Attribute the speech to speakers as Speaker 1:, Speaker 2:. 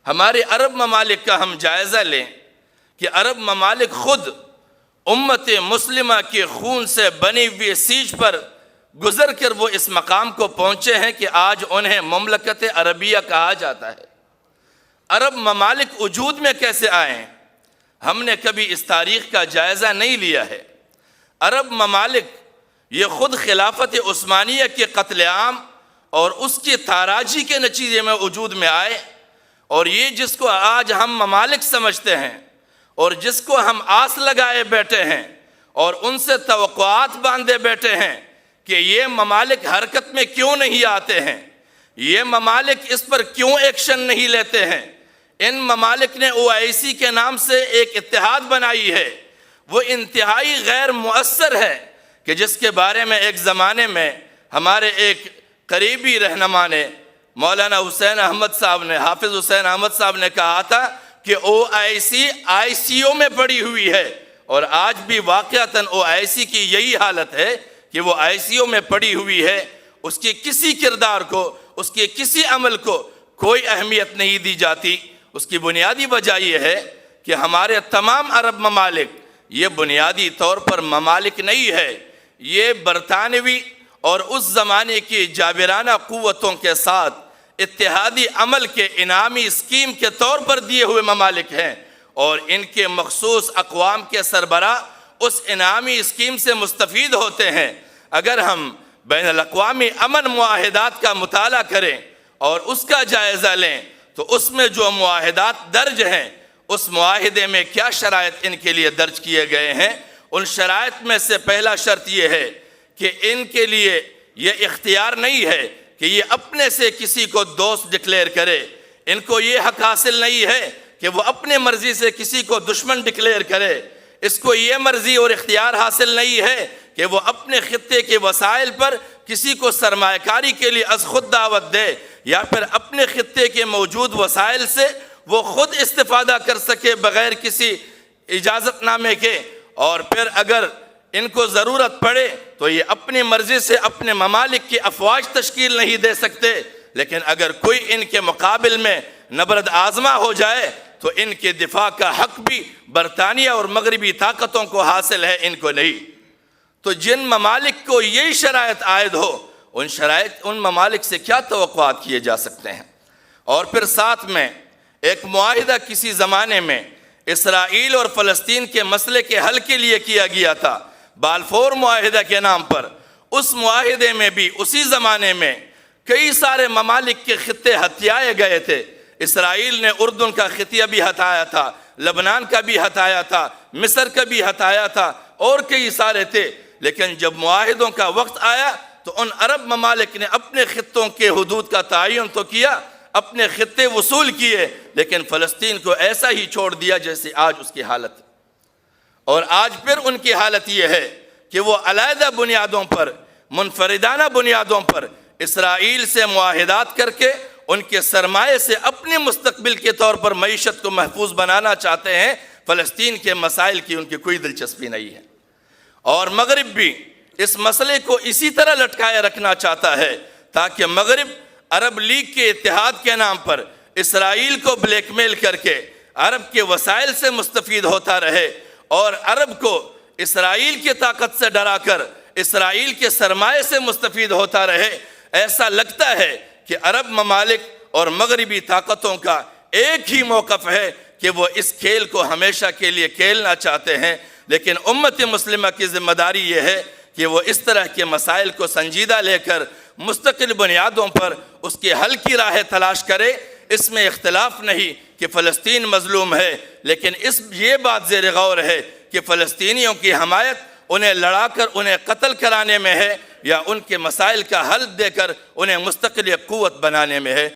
Speaker 1: ہمارے عرب ممالک کا ہم جائزہ لیں کہ عرب ممالک خود امت مسلمہ کے خون سے بنی ہوئی سیج پر گزر کر وہ اس مقام کو پہنچے ہیں کہ آج انہیں مملکت عربیہ کہا جاتا ہے۔ عرب ممالک وجود میں کیسے آئے ہیں؟ ہم نے کبھی اس تاریخ کا جائزہ نہیں لیا ہے۔ عرب ممالک یہ خود خلافت عثمانیہ کے قتل عام اور اس کی تاراجی کے نتیجے میں وجود میں آئے، اور یہ جس کو آج ہم ممالک سمجھتے ہیں اور جس کو ہم آس لگائے بیٹھے ہیں اور ان سے توقعات باندھے بیٹھے ہیں کہ یہ ممالک حرکت میں کیوں نہیں آتے ہیں، یہ ممالک اس پر کیوں ایکشن نہیں لیتے ہیں۔ ان ممالک نے OIC کے نام سے ایک اتحاد بنائی ہے، وہ انتہائی غیر مؤثر ہے کہ جس کے بارے میں ایک زمانے میں ہمارے ایک قریبی رہنما نے مولانا حسین احمد صاحب نے حافظ حسین احمد صاحب نے کہا تھا کہ OIC ICO میں پڑی ہوئی ہے، اور آج بھی واقعتاً OIC کی یہی حالت ہے کہ وہ ICO میں پڑی ہوئی ہے۔ اس کے کسی کردار کو، اس کے کسی عمل کو کوئی اہمیت نہیں دی جاتی۔ اس کی بنیادی وجہ یہ ہے کہ ہمارے تمام عرب ممالک یہ بنیادی طور پر ممالک نہیں ہے، یہ برطانوی اور اس زمانے کی جابرانہ قوتوں کے ساتھ اتحادی عمل کے انعامی اسکیم کے طور پر دیے ہوئے ممالک ہیں، اور ان کے مخصوص اقوام کے سربراہ اس انعامی اسکیم سے مستفید ہوتے ہیں۔ اگر ہم بین الاقوامی امن معاہدات کا مطالعہ کریں اور اس کا جائزہ لیں تو اس میں جو معاہدات درج ہیں، اس معاہدے میں کیا شرائط ان کے لیے درج کیے گئے ہیں۔ ان شرائط میں سے پہلا شرط یہ ہے کہ ان کے لیے یہ اختیار نہیں ہے کہ یہ اپنے سے کسی کو دوست ڈکلیئر کرے، ان کو یہ حق حاصل نہیں ہے کہ وہ اپنے مرضی سے کسی کو دشمن ڈکلیئر کرے، اس کو یہ مرضی اور اختیار حاصل نہیں ہے کہ وہ اپنے خطے کے وسائل پر کسی کو سرمایہ کاری کے لیے از خود دعوت دے، یا پھر اپنے خطے کے موجود وسائل سے وہ خود استفادہ کر سکے بغیر کسی اجازت نامے کے، اور پھر اگر ان کو ضرورت پڑے تو یہ اپنی مرضی سے اپنے ممالک کی افواج تشکیل نہیں دے سکتے، لیکن اگر کوئی ان کے مقابل میں نبرد آزما ہو جائے تو ان کے دفاع کا حق بھی برطانیہ اور مغربی طاقتوں کو حاصل ہے، ان کو نہیں۔ تو جن ممالک کو یہی شرائط عائد ہو، ان ممالک سے کیا توقعات کیے جا سکتے ہیں؟ اور پھر ساتھ میں ایک معاہدہ کسی زمانے میں اسرائیل اور فلسطین کے مسئلے کے حل کے لیے کیا گیا تھا، بالفور معاہدہ کے نام پر۔ اس معاہدے میں بھی اسی زمانے میں کئی سارے ممالک کے خطے ہتھیائے گئے تھے۔ اسرائیل نے اردن کا خطیہ بھی ہتھایا تھا، لبنان کا بھی ہتھایا تھا، مصر کا بھی ہتھایا تھا، اور کئی سارے تھے۔ لیکن جب معاہدوں کا وقت آیا تو ان عرب ممالک نے اپنے خطوں کے حدود کا تعین تو کیا، اپنے خطے وصول کیے، لیکن فلسطین کو ایسا ہی چھوڑ دیا جیسے آج اس کی حالت۔ اور آج پھر ان کی حالت یہ ہے کہ وہ علیحدہ بنیادوں پر، منفردانہ بنیادوں پر اسرائیل سے معاہدات کر کے ان کے سرمایے سے اپنے مستقبل کے طور پر معیشت کو محفوظ بنانا چاہتے ہیں۔ فلسطین کے مسائل کی ان کی کوئی دلچسپی نہیں ہے، اور مغرب بھی اس مسئلے کو اسی طرح لٹکائے رکھنا چاہتا ہے تاکہ مغرب عرب لیگ کے اتحاد کے نام پر اسرائیل کو بلیک میل کر کے عرب کے وسائل سے مستفید ہوتا رہے، اور عرب کو اسرائیل کی طاقت سے ڈرا کر اسرائیل کے سرمایے سے مستفید ہوتا رہے۔ ایسا لگتا ہے کہ عرب ممالک اور مغربی طاقتوں کا ایک ہی موقف ہے کہ وہ اس کھیل کو ہمیشہ کے لیے کھیلنا چاہتے ہیں، لیکن امت مسلمہ کی ذمہ داری یہ ہے کہ وہ اس طرح کے مسائل کو سنجیدہ لے کر مستقل بنیادوں پر اس کے حل کی راہ تلاش کرے۔ اس میں اختلاف نہیں کہ فلسطین مظلوم ہے، لیکن یہ بات زیر غور ہے کہ فلسطینیوں کی حمایت انہیں لڑا کر انہیں قتل کرانے میں ہے یا ان کے مسائل کا حل دے کر انہیں مستقل قوت بنانے میں ہے۔